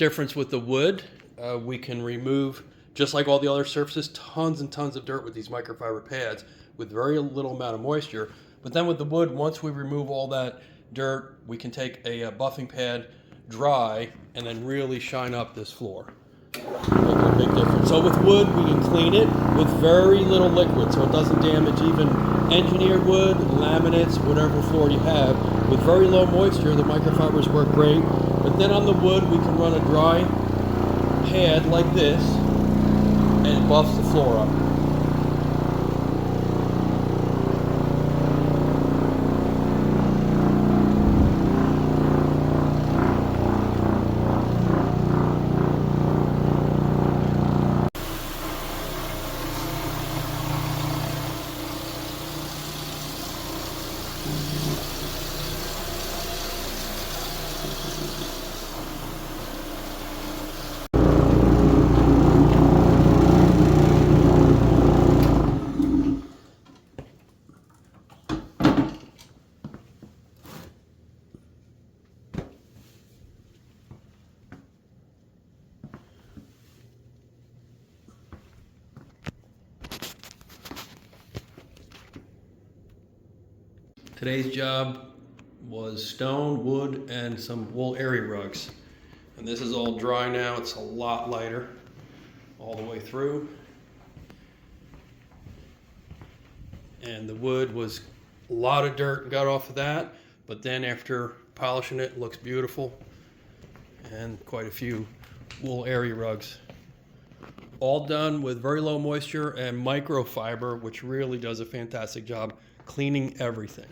difference with the wood. We can remove, just like all the other surfaces, tons and tons of dirt with these microfiber pads with very little amount of moisture. But then with the wood, once we remove all that dirt, we can take a buffing pad, dry, and then really shine up this floor. Making a big difference. So with wood, we can clean it with very little liquid, so it doesn't damage even engineered wood, laminates, whatever floor you have. With very low moisture, the microfibers work great. But then on the wood, we can run a dry pad like this, and it buffs the floor up. Today's job was stone, wood, and some wool area rugs. And this is all dry now. It's a lot lighter all the way through. And the wood was a lot of dirt got off of that, but then after polishing it, it looks beautiful. And quite a few wool area rugs. All done with very low moisture and microfiber, which really does a fantastic job cleaning everything.